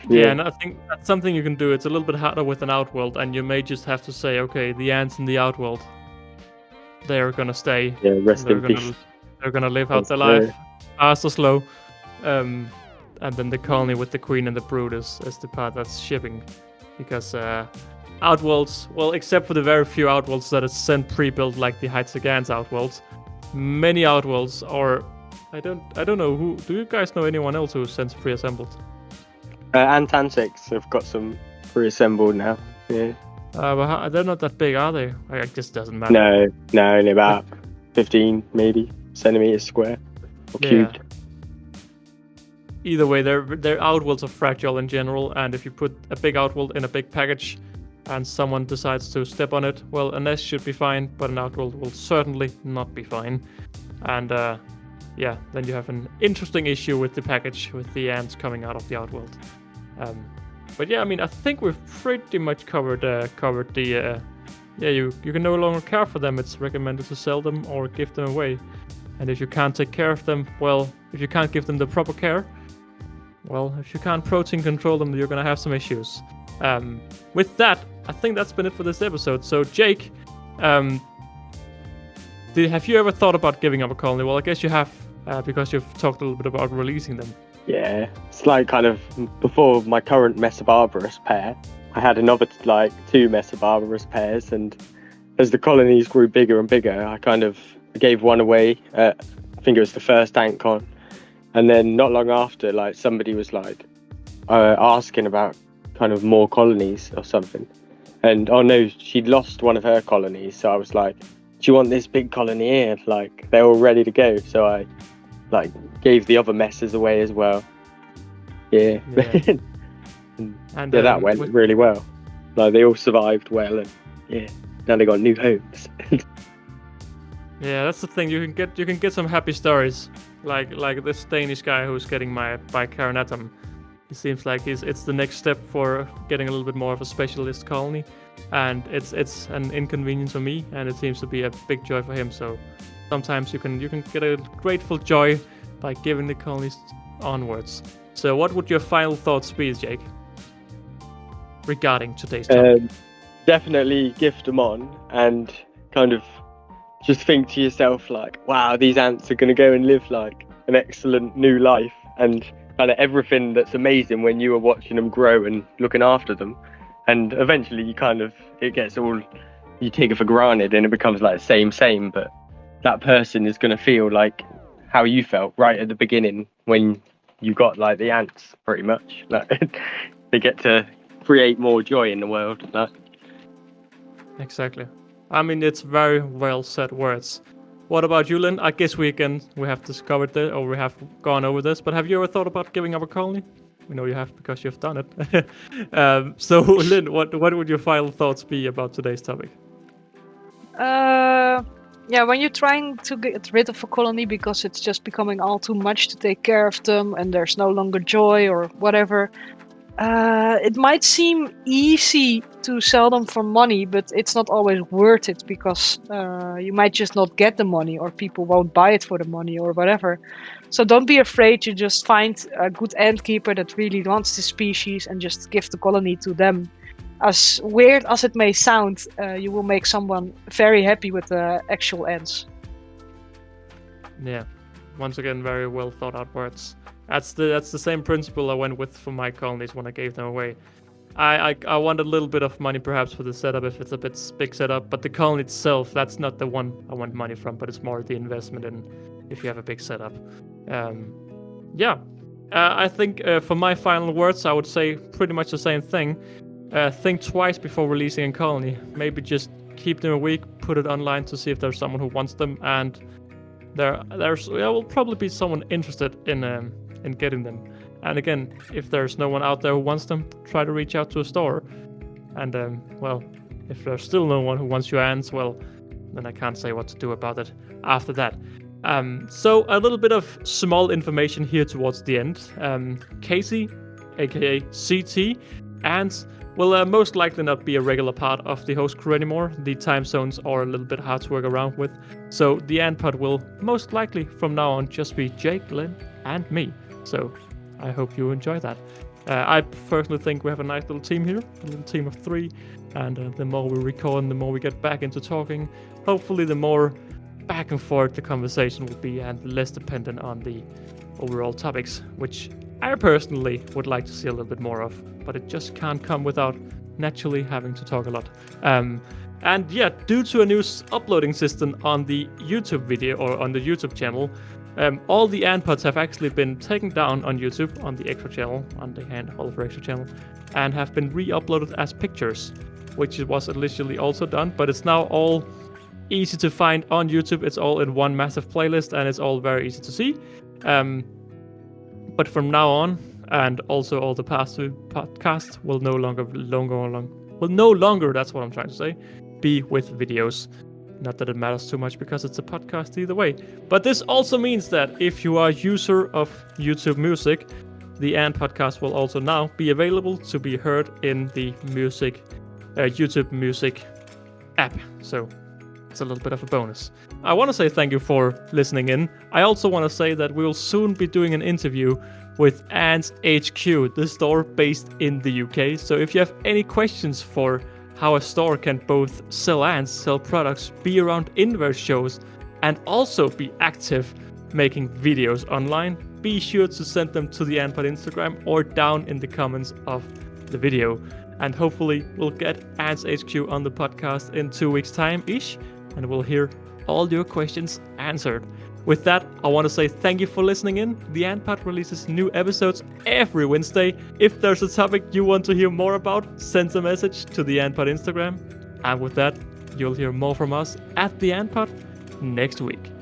And I think that's something you can do. It's a little bit harder with an outworld, and you may just have to say, okay, the ants in the outworld, they're gonna stay. Yeah, rest in peace. They're gonna live out their life, fast or slow. And then the colony with the queen and the brood is the part that's shipping, because outworlds, well, except for the very few outworlds that is sent pre-built, like the Heitzegans outworlds, many outworlds are. I don't know who. Do you guys know anyone else who sends pre-assembled? Antantics have got some pre-assembled now. Yeah. But they're not that big, are they? It just doesn't matter. No, only about 15 maybe centimeters square or cubed. Either way, their outworlds are fragile in general, and if you put a big outworld in a big package, and someone decides to step on it, well, a nest should be fine, but an outworld will certainly not be fine. And then you have an interesting issue with the package, with the ants coming out of the outworld. But yeah, I mean, I think we've pretty much covered the. You can no longer care for them. It's recommended to sell them or give them away. And if you can't take care of them, well, if you can't give them the proper care, well, if you can't protein control them, you're gonna have some issues. With that, I think that's been it for this episode. So, Jake, have you ever thought about giving up a colony? Well, I guess you have, because you've talked a little bit about releasing them. Yeah, it's like kind of before my current Mesobarbarus pair, I had another like 2 Mesobarbarus pairs, and as the colonies grew bigger and bigger, I kind of gave one away. I think it was the first AntCon, and then not long after, like somebody was like asking about kind of more colonies or something, and oh no, she'd lost one of her colonies, so I was like, "Do you want this big colony here?" Like they're all ready to go, so I like gave the other messes away as well. Yeah. And that went really well. Like they all survived well, and yeah, now they got new homes. Yeah, that's the thing. You can get some happy stories, like this Danish guy who's getting my Carinatum. It seems like it's the next step for getting a little bit more of a specialist colony, and it's an inconvenience for me, and it seems to be a big joy for him. So sometimes you can get a grateful joy by giving the colonies onwards. So what would your final thoughts be, Jake, regarding today's topic? Definitely gift them on, and kind of just think to yourself like, wow, these ants are going to go and live like an excellent new life, and kind of everything that's amazing when you are watching them grow and looking after them. And eventually it gets all, you take it for granted and it becomes like same, but that person is going to feel like how you felt right at the beginning when you got like the ants, pretty much. Like they get to create more joy in the world. Like. Exactly. I mean, it's very well said words. What about you, Lynn? I guess we have discovered this, or we have gone over this, but have you ever thought about giving up a colony? We know you have because you've done it. So, Lynn, what would your final thoughts be about today's topic? Yeah, when you're trying to get rid of a colony because it's just becoming all too much to take care of them and there's no longer joy or whatever, it might seem easy to sell them for money, but it's not always worth it because you might just not get the money, or people won't buy it for the money or whatever. So don't be afraid to just find a good ant keeper that really wants the species and just give the colony to them. As weird as it may sound, you will make someone very happy with the actual ants. Yeah, once again, very well thought out words. That's the same principle I went with for my colonies when I gave them away. I want a little bit of money perhaps for the setup if it's a bit big setup, but the colony itself, that's not the one I want money from, but it's more the investment in if you have a big setup. I think for my final words, I would say pretty much the same thing. Think twice before releasing a colony. Maybe just keep them a week, put it online to see if there's someone who wants them, and there will probably be someone interested in getting them. And again, if there's no one out there who wants them, try to reach out to a store. And if there's still no one who wants your ants, well, then I can't say what to do about it after that. So a little bit of small information here towards the end. Casey, aka CT, ants will most likely not be a regular part of the host crew anymore. The time zones are a little bit hard to work around with. So the ant pod will most likely from now on just be Jake, Lynn, and me. So I hope you enjoy that. I personally think we have a nice little team here, a little team of 3. And the more we record and the more we get back into talking, hopefully the more back and forth the conversation will be and less dependent on the overall topics, which I personally would like to see a little bit more of, but it just can't come without naturally having to talk a lot. And yeah, due to a new uploading system on the YouTube video or on the YouTube channel, all the ant pods have actually been taken down on YouTube, on the extra channel, on the Handheld for extra channel, and have been re-uploaded as pictures, which was initially also done, but it's now all easy to find on YouTube. It's all in one massive playlist, and it's all very easy to see. But from now on, and also all the past 2 podcasts will no longer, that's what I'm trying to say, be with videos. Not that it matters too much because it's a podcast either way. But this also means that if you are a user of YouTube Music, the Ant Podcast will also now be available to be heard in the YouTube Music app. So it's a little bit of a bonus. I want to say thank you for listening in. I also want to say that we will soon be doing an interview with Ants HQ, the store based in the UK. So if you have any questions for how a store can both sell ants, sell products, be around inverse shows, and also be active making videos online, be sure to send them to the Antpod Instagram or down in the comments of the video. And hopefully we'll get Ants HQ on the podcast in 2 weeks' time-ish, and we'll hear all your questions answered. With that, I want to say thank you for listening in. The Ant Pod releases new episodes every Wednesday. If there's a topic you want to hear more about, send a message to the Ant Pod Instagram. And with that, you'll hear more from us at the Ant Pod next week.